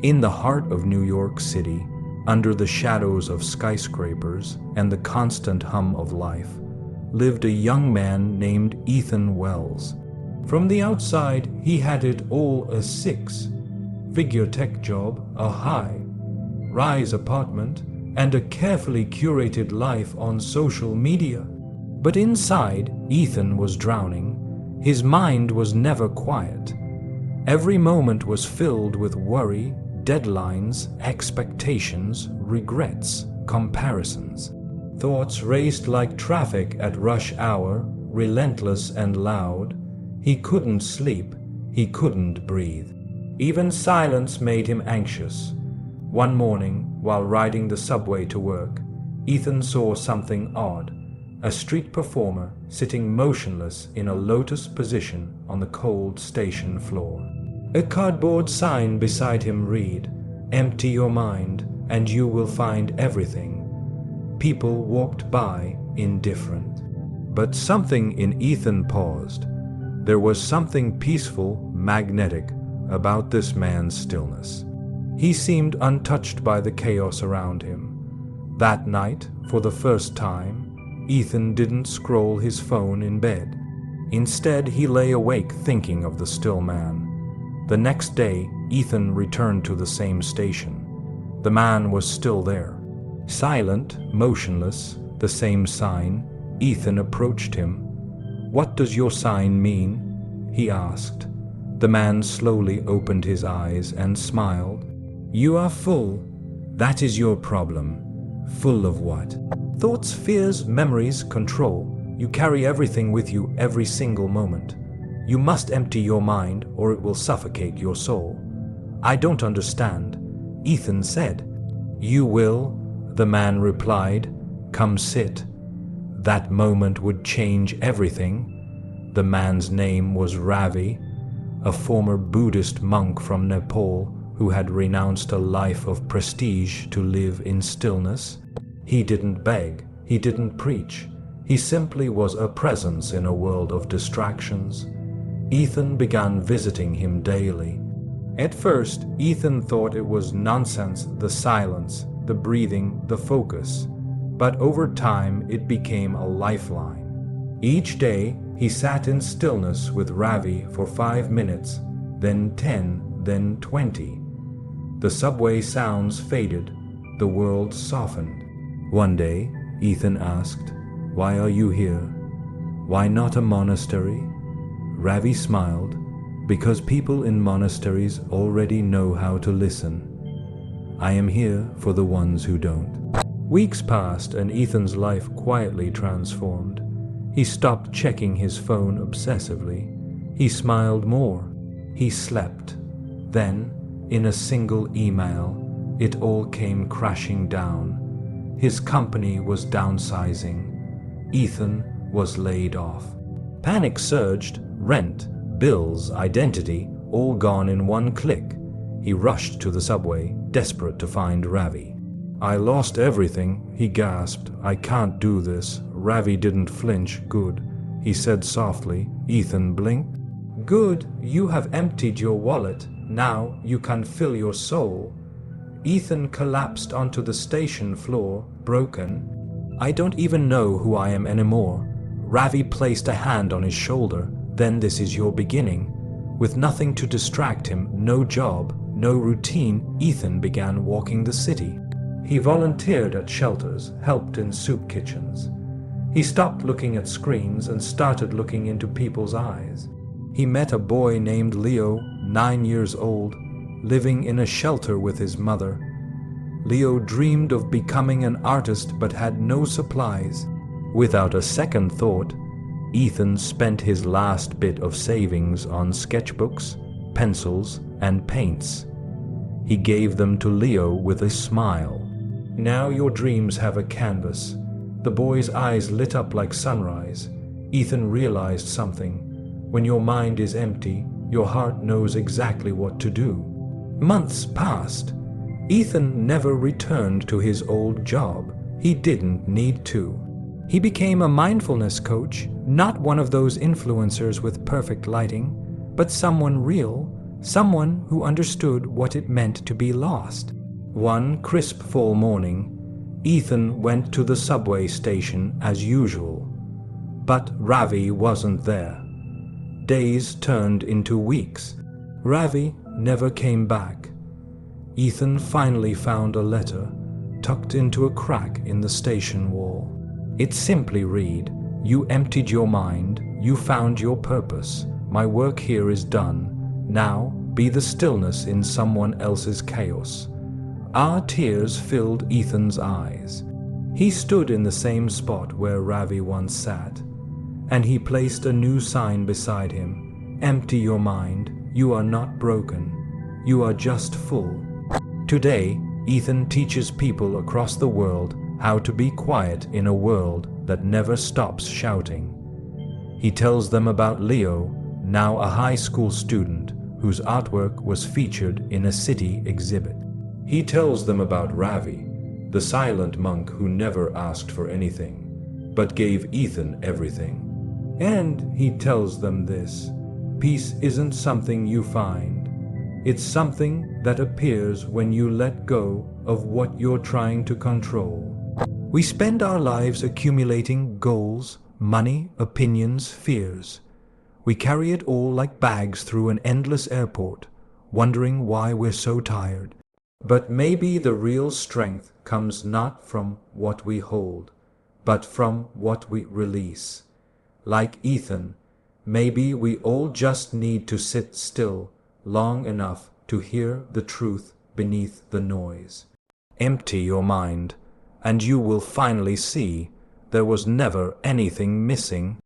In the heart of New York City, under the shadows of skyscrapers and the constant hum of life, lived a young man named Ethan Wells. From the outside, he had it all a six-figure tech job, a high-rise apartment, and a carefully curated life on social media. But inside, Ethan was drowning. His mind was never quiet. Every moment was filled with worry, deadlines, expectations, regrets, comparisons. Thoughts raced like traffic at rush hour, relentless and loud. He couldn't sleep, he couldn't breathe. Even silence made him anxious. One morning, while riding the subway to work, Ethan saw something odd. A street performer sitting motionless in a lotus position on the cold station floor. A cardboard sign beside him read, "Empty your mind and you will find everything." People walked by indifferent. But something in Ethan paused. There was something peaceful, magnetic about this man's stillness. He seemed untouched by the chaos around him. That night, for the first time, Ethan didn't scroll his phone in bed. Instead, he lay awake thinking of the still man. The next day, Ethan returned to the same station. The man was still there. Silent, motionless, the same sign. Ethan approached him. "What does your sign mean?" he asked. The man slowly opened his eyes and smiled. "You are full. That is your problem." "Full of what?" "Thoughts, fears, memories, control. You carry everything with you every single moment. You must empty your mind or it will suffocate your soul." "I don't understand," Ethan said. "You will," the man replied. "Come sit." That moment would change everything. The man's name was Ravi, a former Buddhist monk from Nepal who had renounced a life of prestige to live in stillness. He didn't beg, he didn't preach. He simply was a presence in a world of distractions. Ethan began visiting him daily. At first, Ethan thought it was nonsense, the silence, the breathing, the focus. But over time, it became a lifeline. Each day, he sat in stillness with Ravi for 5 minutes, then 10, then 20. The subway sounds faded, the world softened. One day, Ethan asked, "Why are you here? Why not a monastery?" Ravi smiled, "Because people in monasteries already know how to listen. I am here for the ones who don't." Weeks passed and Ethan's life quietly transformed. He stopped checking his phone obsessively. He smiled more. He slept. Then, in a single email, it all came crashing down. His company was downsizing. Ethan was laid off. Panic surged. Rent, bills, identity, all gone in one click. He rushed to the subway, desperate to find Ravi. "I lost everything," he gasped. "I can't do this." Ravi didn't flinch. "Good," he said softly. Ethan blinked. "Good, you have emptied your wallet. Now you can fill your soul." Ethan collapsed onto the station floor, broken. "I don't even know who I am anymore." Ravi placed a hand on his shoulder. "Then this is your beginning." With nothing to distract him, no job, no routine, Ethan began walking the city. He volunteered at shelters, helped in soup kitchens. He stopped looking at screens and started looking into people's eyes. He met a boy named Leo, 9 years old, living in a shelter with his mother. Leo dreamed of becoming an artist but had no supplies. Without a second thought, Ethan spent his last bit of savings on sketchbooks, pencils, and paints. He gave them to Leo with a smile. "Now your dreams have a canvas." The boy's eyes lit up like sunrise. Ethan realized something. When your mind is empty, your heart knows exactly what to do. Months passed. Ethan never returned to his old job. He didn't need to. He became a mindfulness coach, not one of those influencers with perfect lighting, but someone real, someone who understood what it meant to be lost. One crisp fall morning, Ethan went to the subway station as usual. But Ravi wasn't there. Days turned into weeks. Ravi never came back. Ethan finally found a letter tucked into a crack in the station wall. It simply read, "You emptied your mind, you found your purpose. My work here is done. Now be the stillness in someone else's chaos." Our tears filled Ethan's eyes. He stood in the same spot where Ravi once sat, and he placed a new sign beside him. "Empty your mind. You are not broken. You are just full." Today, Ethan teaches people across the world how to be quiet in a world that never stops shouting. He tells them about Leo, now a high school student whose artwork was featured in a city exhibit. He tells them about Ravi, the silent monk who never asked for anything, but gave Ethan everything. And he tells them this: peace isn't something you find. It's something that appears when you let go of what you're trying to control. We spend our lives accumulating goals, money, opinions, fears. We carry it all like bags through an endless airport, wondering why we're so tired. But maybe the real strength comes not from what we hold, but from what we release. Like Ethan, maybe we all just need to sit still long enough to hear the truth beneath the noise. Empty your mind, and you will finally see there was never anything missing.